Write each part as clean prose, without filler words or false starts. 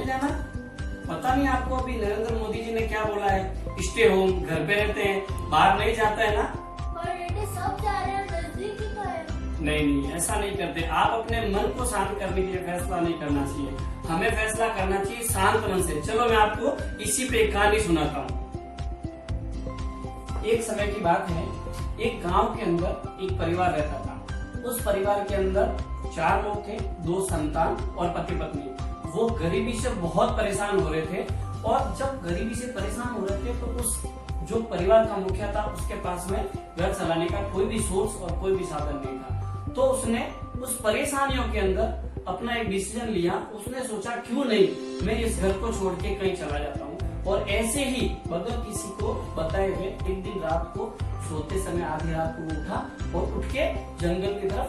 नहीं जाना? पता नहीं आपको अभी नरेंद्र मोदी जी ने क्या बोला है, स्टे होम, घर पे रहते हैं, बाहर नहीं जाता है ना। सब जा रहे हैं, नजदीक ही तो है। नहीं, ऐसा नहीं करते। आप अपने मन को शांत करने के लिए फैसला नहीं करना चाहिए, हमें फैसला करना चाहिए शांत मन से। चलो मैं आपको इसी पे एक कहानी सुनाता हूँ। एक समय की बात है, एक गांव के अंदर एक परिवार रहता था। उस परिवार के अंदर 4 लोग थे, 2 संतान और पति पत्नी। वो गरीबी से बहुत परेशान हो रहे थे, और जब गरीबी से परेशान हो रहे थे तो उस जो परिवार का मुखिया था उसके पास में घर चलाने का कोई भी सोर्स और कोई भी साधन नहीं था। तो उसने उस परेशानियों के अंदर अपना एक डिसीजन लिया। उसने सोचा क्यों नहीं मैं इस घर को छोड़ के कहीं चला जाता हूँ, और ऐसे ही बगैर किसी को बताए हुए एक दिन रात को सोते समय आधी रात को उठा और उठ के जंगल की तरफ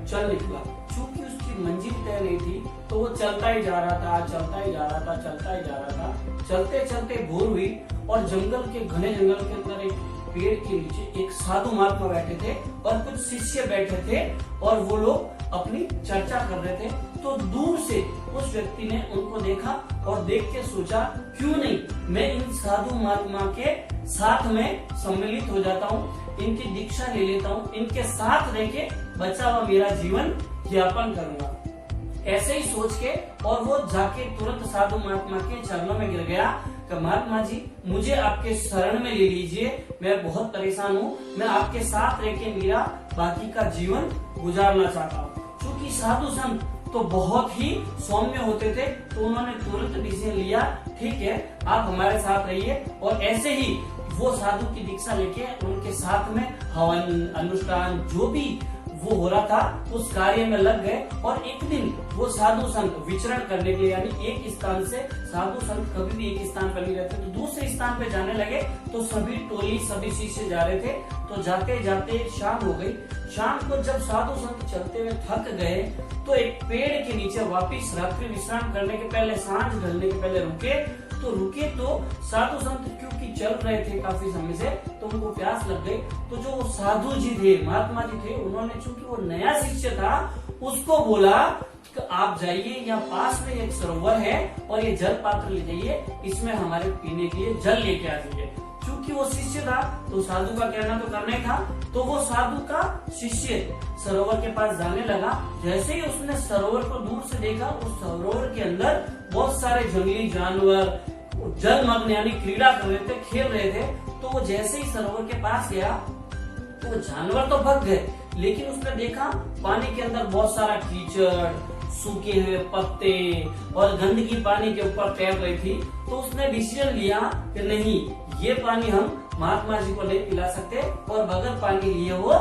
चल निकला। चूंकि उसकी मंजिल तय नहीं थी तो वो चलता ही जा रहा था, चलता ही जा रहा था, चलता ही जा रहा था। चलते चलते भोर हुई और जंगल के घने जंगल के अंदर एक पेड़ के नीचे एक साधु महात्मा बैठे थे और कुछ शिष्य बैठे थे, और वो लोग अपनी चर्चा कर रहे थे। तो दूर से उस व्यक्ति ने उनको देखा और देख के सोचा क्यों नहीं मैं इन साधु महात्मा के साथ में सम्मिलित हो जाता हूँ, इनकी दीक्षा ले लेता हूँ, इनके साथ रह के बचा हुआ मेरा जीवन यापन करूंगा। ऐसे ही सोच के और वो जाके तुरंत साधु महात्मा के चरणों में गिर गया कि महात्मा जी मुझे आपके शरण में ले लीजिए, मैं बहुत परेशान हूँ, मैं आपके साथ रह के मेरा बाकी का जीवन गुजारना चाहता हूँ। क्योंकि साधु संत तो बहुत ही सौम्य होते थे, तो उन्होंने तुरंत डिसीजन लिया, ठीक है आप हमारे साथ रहिए। और ऐसे ही वो साधु की दीक्षा लेके उनके साथ में हवन अनुष्ठान जो भी वो हो रहा था उस कार्य में लग गए। और एक दिन वो साधु संत विचरण करने के लिए, यानी एक स्थान से साधु संत कभी भी एक स्थान पर नहीं रहते, तो दूसरे स्थान पे जाने लगे। तो सभी टोली सभी शिष्य जा रहे थे, तो जाते जाते शाम हो गई। शाम को जब साधु संत चलते हुए थक गए तो एक पेड़ के नीचे वापिस रात्रि विश्राम करने के पहले, सांझ ढलने के पहले रुके तो साधु संत क्योंकि चल रहे थे काफी समय से, तो उनको प्यास लग गई। तो जो साधु जी थे, महात्मा जी थे, उन्होंने चूंकि वो नया शिष्य था उसको बोला कि आप जाइए, यहाँ पास में एक सरोवर है और ये जल पात्र ले जाइए, इसमें हमारे पीने के लिए जल लेके आ जाइए। क्योंकि वो शिष्य था तो साधु का कहना तो करना ही था, तो वो साधु का शिष्य सरोवर के पास जाने लगा। जैसे ही उसने सरोवर को दूर से देखा, उस सरोवर के अंदर बहुत सारे जंगली जानवर जलमग्न यानी क्रीड़ा कर रहे थे, खेल रहे थे। तो वो जैसे ही सरोवर के पास गया तो वो जानवर तो भग गए, लेकिन उसने देखा पानी के अंदर बहुत सारा कीचड़, सूखे हुए पत्ते और गंदगी पानी के ऊपर तैर रही थी। तो उसने डिसीजन लिया कि नहीं, ये पानी हम महात्मा जी को नहीं पिला सकते, और बगैर पानी लिए वो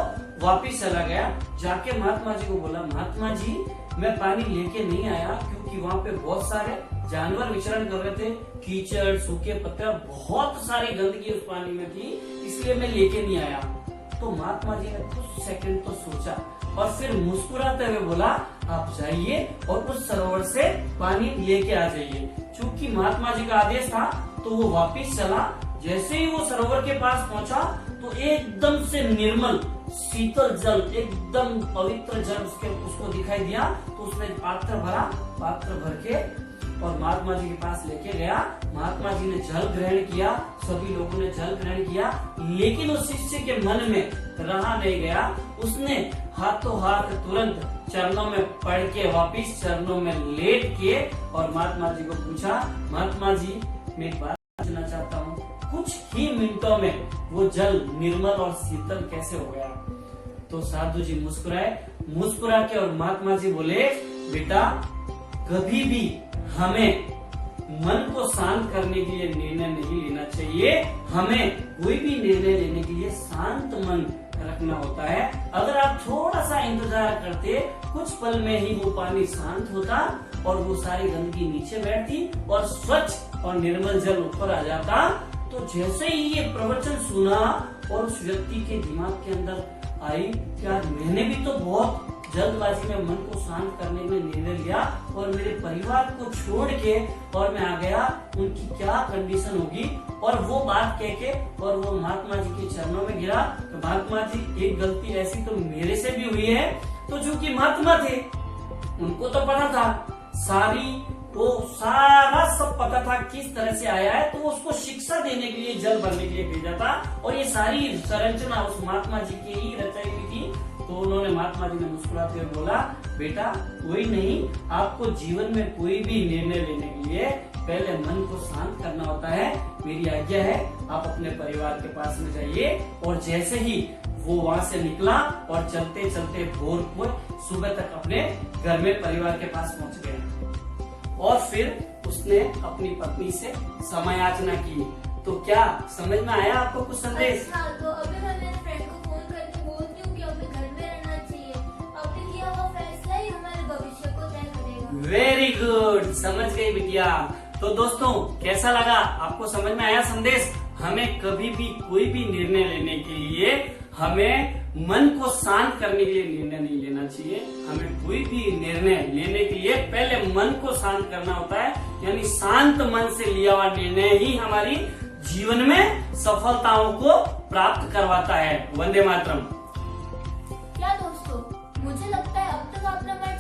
वापिस चला गया। जाके महात्मा जी को बोला, महात्मा जी मैं पानी लेके नहीं आया क्योंकि वहाँ पे बहुत सारे जानवर विचरण कर रहे थे, कीचड़ सूखे पत्ते बहुत सारी गंदगी उस पानी में थी, इसलिए मैं लेके नहीं आया। तो महात्मा जी ने कुछ सेकंड तो सोचा और फिर मुस्कुराते हुए बोला, आप जाइए और उस सरोवर से पानी लेके आ जाइए। चूंकि महात्मा जी का आदेश था तो वो वापिस चला। जैसे ही वो सरोवर के पास पहुंचा तो एकदम से निर्मल शीतल जल, एकदम पवित्र जल उसको दिखाई दिया। तो उसने पात्र भरा, पात्र भर के और महात्मा जी के पास लेके गया। महात्मा जी ने जल ग्रहण किया, सभी लोगों ने जल ग्रहण किया, लेकिन उस शिष्य के मन में रहा नहीं गया। उसने हाथों हाथ तुरंत चरणों में पड़ के वापिस चरणों में लेट के और महात्मा जी को पूछा, महात्मा जी मैं एक बात पूछना चाहता हूँ, कुछ ही मिनटों में वो जल निर्मल और शीतल कैसे हो गया? तो साधु जी मुस्कुरा के और महात्मा जी बोले, बेटा कभी भी हमें मन को शांत करने के लिए निर्णय नहीं लेना चाहिए, हमें कोई भी निर्णय लेने के लिए शांत मन रखना होता है। अगर आप थोड़ा सा इंतजार करते, कुछ पल में ही वो पानी शांत होता और वो सारी गंदगी नीचे बैठती और स्वच्छ और निर्मल जल ऊपर आ जाता। तो जैसे ही ये प्रवचन सुना और उस व्यक्ति के दिमाग के अंदर आई कि यार मैंने भी तो बहुत जल्दबाजी में मन को शांत करने में निर्णय लिया और मेरे परिवार को छोड़ के और मैं आ गया, उनकी क्या कंडीशन होगी। और वो बात कह के और वो महात्मा जी के चरणों में गिरा। तो महात्मा जी एक गलती ऐसी तो मेरे से भी हुई है। तो जो कि महात्मा थे उनको तो पता था सारी वो सारा सब पता था किस तरह से आया है, तो वो उसको शिक्षा देने के लिए, जल भरने के लिए भेजा था। और ये सारी संरचना उस महात्मा जी की ही रचाई हुई थी। तो उन्होंने, महात्मा जी ने मुस्कुराते हुए बोला, बेटा कोई नहीं, आपको जीवन में कोई भी निर्णय लेने के लिए पहले मन को शांत करना होता है। मेरी आज्ञा है, आप अपने परिवार के पास में जाइए। और जैसे ही वो वहां से निकला और चलते चलते भोर को सुबह तक अपने घर में परिवार के पास पहुंच गए। और फिर उसने अपनी पत्नी से समय याचना की। तो क्या समझ में आया आपको कुछ संदेश? अच्छा, तो अभी मैं मेरे फ्रेंड को फोन करके बोलती हूँ कि हमें घर में रहना चाहिए। अपने किया हुआ फैसला ही हमारे भविष्य को तय करेगा। वेरी गुड, समझ गई बिटिया। तो दोस्तों, कैसा लगा आपको? समझ में आया संदेश? हमें कभी भी कोई भी निर्णय लेने के लिए हमें मन को शांत करने के लिए निर्णय नहीं लेना चाहिए। हमें कोई भी निर्णय लेने के लिए पहले मन को शांत करना होता है। यानी शांत मन से लिया हुआ निर्णय ही हमारी जीवन में सफलताओं को प्राप्त करवाता है। वंदे मातरम। क्या दोस्तों, मुझे लगता है अब तक आपने हमारे